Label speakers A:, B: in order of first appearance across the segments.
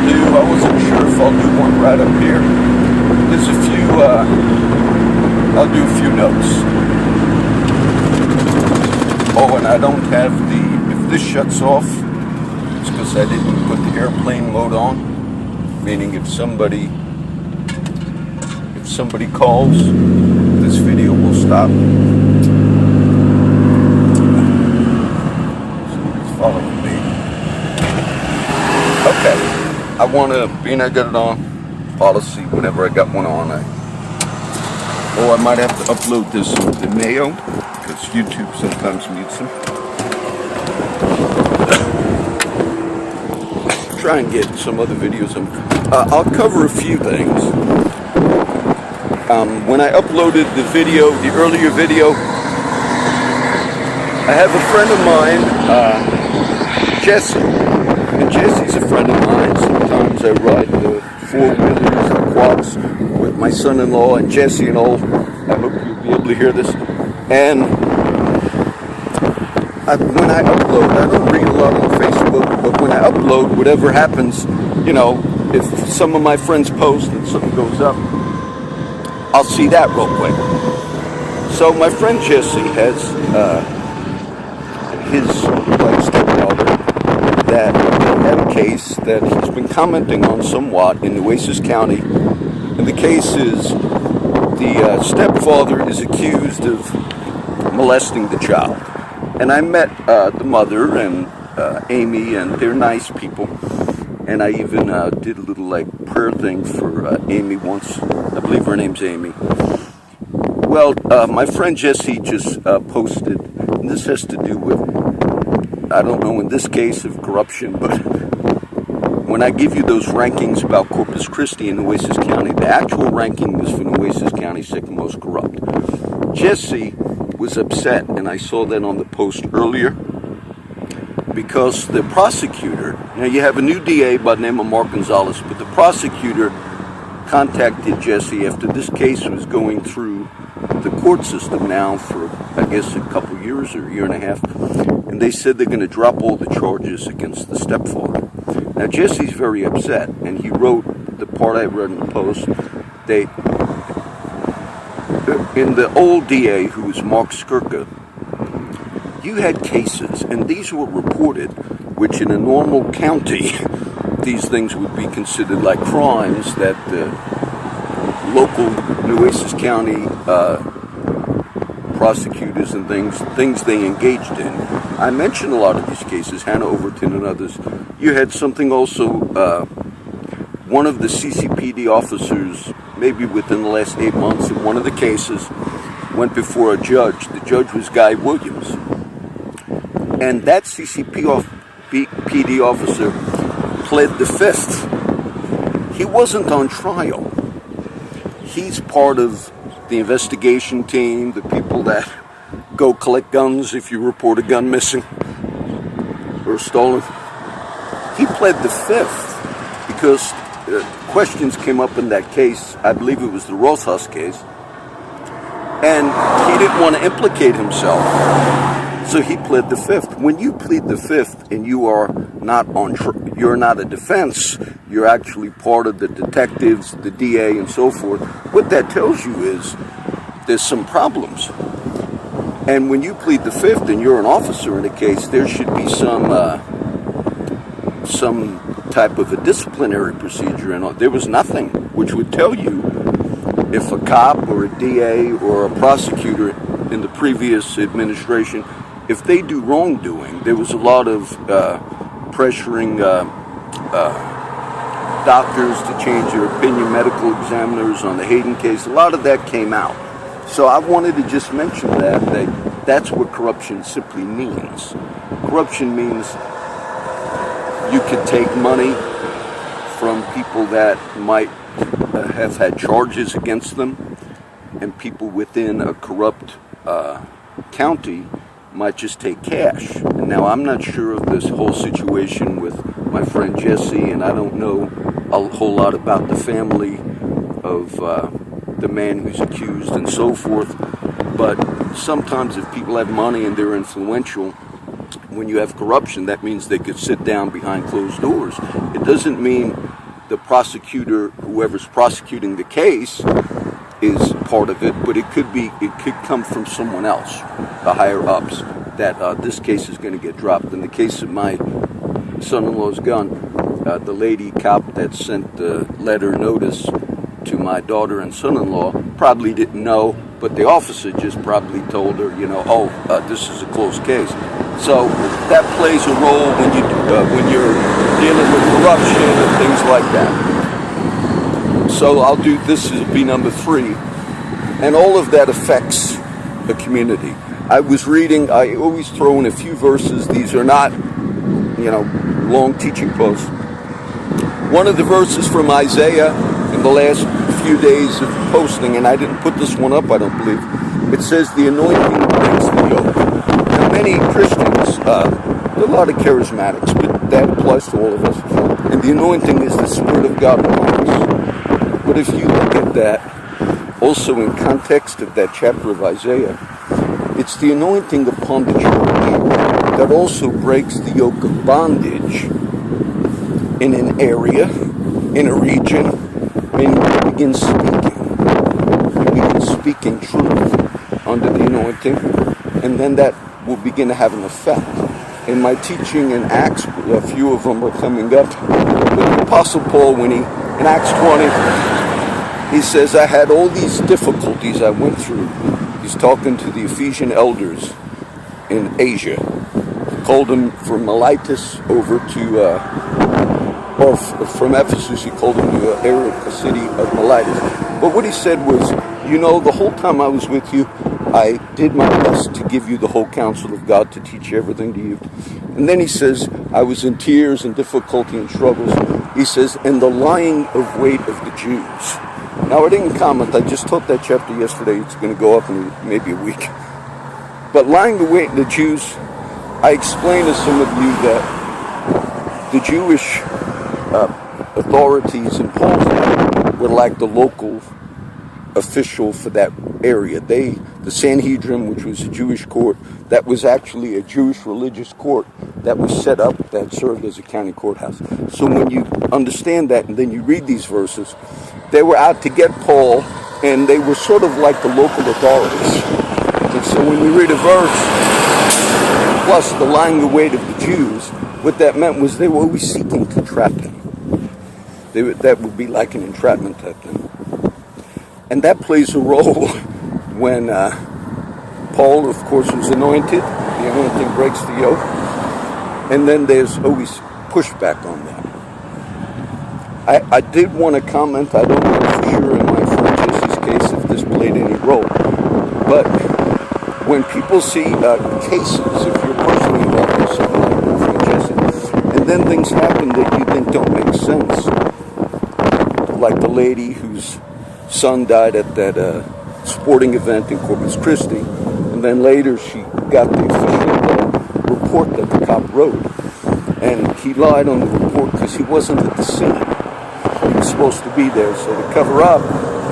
A: do, I wasn't sure if I'll do one right up here. There's a few, I'll do a few notes. Oh, and I don't have if this shuts off, it's because I didn't put the airplane mode on, meaning if somebody calls, this video will stop. Somebody's following me. Okay, I want to, being I got it on, policy, whenever I got one on, I might have to upload this to Mayo, because YouTube sometimes needs them. Try and get some other videos. I'll cover a few things. When I uploaded the video, the earlier video, I have a friend of mine, Jesse. And Jesse's a friend of mine. Sometimes I ride the four-wheelers and quads with my son-in-law and Jesse and all. I hope you'll be able to hear this. And when I upload, I don't read a lot on Facebook, but when I upload, whatever happens, you know, if some of my friends post and something goes up, I'll see that real quick. So my friend Jesse has his stepdaughter that had a case that he's been commenting on somewhat in Nueces County. And the case is the stepfather is accused of molesting the child. And I met the mother and Amy, and they're nice people. And I even did a little prayer thing for Amy once. I believe her name's Amy. Well, my friend Jesse just posted, and this has to do with, I don't know in this case of corruption, but when I give you those rankings about Corpus Christi and Nueces County, the actual ranking is for Nueces County second most corrupt. Jesse was upset, and I saw that on the post earlier, because the prosecutor, now you have a new DA by the name of Mark Gonzalez, but the prosecutor contacted Jesse after this case was going through the court system now for, I guess, a couple years or a year and a half, and they said they're going to drop all the charges against the stepfather. Now Jesse's very upset, and he wrote the part I read in the post. In the old DA, who was Mark Skirka, you had cases, and these were reported, which in a normal county, these things would be considered like crimes that the local Nueces County prosecutors and things they engaged in. I mentioned a lot of these cases, Hannah Overton and others. You had something also, one of the CCPD officers, maybe within the last 8 months, in one of the cases, went before a judge. The judge was Guy Williams. And that CCPD officer pled the fifth. He wasn't on trial. He's part of the investigation team, the people that go collect guns if you report a gun missing or stolen. He pled the fifth because questions came up in that case. I believe it was the Rosas case. And he didn't want to implicate himself. So he pled the fifth. When you plead the fifth and you are not you're not a defense, you're actually part of the detectives, the DA, and so forth. What that tells you is there's some problems. And when you plead the fifth and you're an officer in a case, there should be some type of a disciplinary procedure. And there was nothing, which would tell you if a cop or a DA or a prosecutor in the previous administration, if they do wrongdoing, there was a lot of pressuring doctors to change their opinion, medical examiners on the Hayden case. A lot of that came out. So I wanted to just mention that's what corruption simply means. Corruption means you could take money from people that might have had charges against them, and people within a corrupt county might just take cash. And now I'm not sure of this whole situation with my friend Jesse, and I don't know a whole lot about the family of the man who's accused and so forth. But sometimes if people have money and they're influential, when you have corruption, that means they could sit down behind closed doors. It doesn't mean the prosecutor, whoever's prosecuting the case, is part of it, but it could come from someone else, the higher ups, that this case is going to get dropped. In the case of my son-in-law's gun, the lady cop that sent the letter notice to my daughter and son-in-law probably didn't know, but the officer just probably told her, this is a closed case. So that plays a role when you're dealing with corruption and things like that. So this will be number 3, and all of that affects the community. I was reading. I always throw in a few verses. These are not, long teaching posts. One of the verses from Isaiah in the last few days of posting, and I didn't put this one up, I don't believe. It says, "The anointing breaks the yoke." Now, many Christians, a lot of charismatics, but that applies to all of us. And the anointing is the Spirit of God upon us. But if you look at that, also in context of that chapter of Isaiah, it's the anointing upon the church that also breaks the yoke of bondage in an area, in a region, and you begin speaking truth under the anointing, and then that will begin to have an effect. In my teaching in Acts, a few of them are coming up, but the Apostle Paul, in Acts 20, he says, "I had all these difficulties I went through." He's talking to the Ephesian elders in Asia. He called them from Miletus over to, or from Ephesus, he called them to a city of Miletus. But what he said was, the whole time I was with you, I did my best to give you the whole counsel of God, to teach everything to you. And then he says, I was in tears and difficulty and struggles. He says, and the lying of weight of the Jews. Now, I didn't comment. I just taught that chapter yesterday. It's going to go up in maybe a week. But lying the weight of the Jews, I explained to some of you that the Jewish authorities in Paul's day were like the local official for that area. The Sanhedrin, which was a Jewish court, that was actually a Jewish religious court that was set up, that served as a county courthouse. So when you understand that and then you read these verses, they were out to get Paul, and they were sort of like the local authorities. And so when you read a verse, plus the lying the weight of the Jews, what that meant was they were always seeking to trap him. That would be like an entrapment type thing. And that plays a role when Paul, of course, was anointed. The anointing breaks the yoke. And then there's always pushback on that. I did want to comment, I don't know for sure in my friend Jesse's case if this played any role, but when people see cases, if you're personally involved in something like my friend Jesse, and then things happen that you think don't make sense, like the lady whose son died at that sporting event in Corpus Christi, and then later she got the official report that the cop wrote, and he lied on the report because he wasn't at the scene. He was supposed to be there, so to cover up.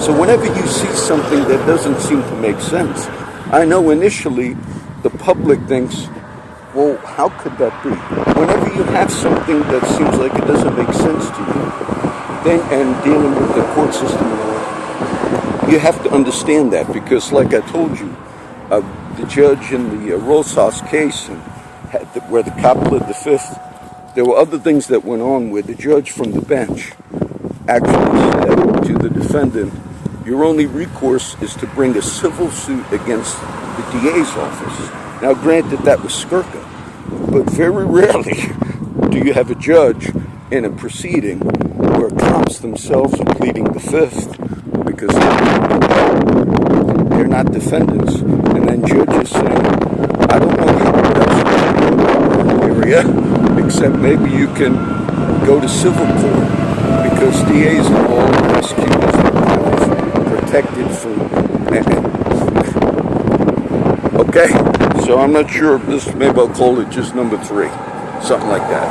A: So whenever you see something that doesn't seem to make sense, I know initially the public thinks, well, how could that be? Whenever you have something that seems like it doesn't make sense to you, then, and dealing with the court system, you have to understand that, because like I told you, the judge in the Rosas case, where the cop pled the fifth, there were other things that went on where the judge from the bench actually said to the defendant, your only recourse is to bring a civil suit against the DA's office. Now, granted, that was Skirka, but very rarely do you have a judge in a proceeding where cops themselves are pleading the fifth because they're not defendants, and then judges saying, I don't know the area, except maybe you can go to civil court because DAs and all prosecutors are kind of protected from. Okay, so I'm not sure if this, maybe I'll call it just number 3, something like that.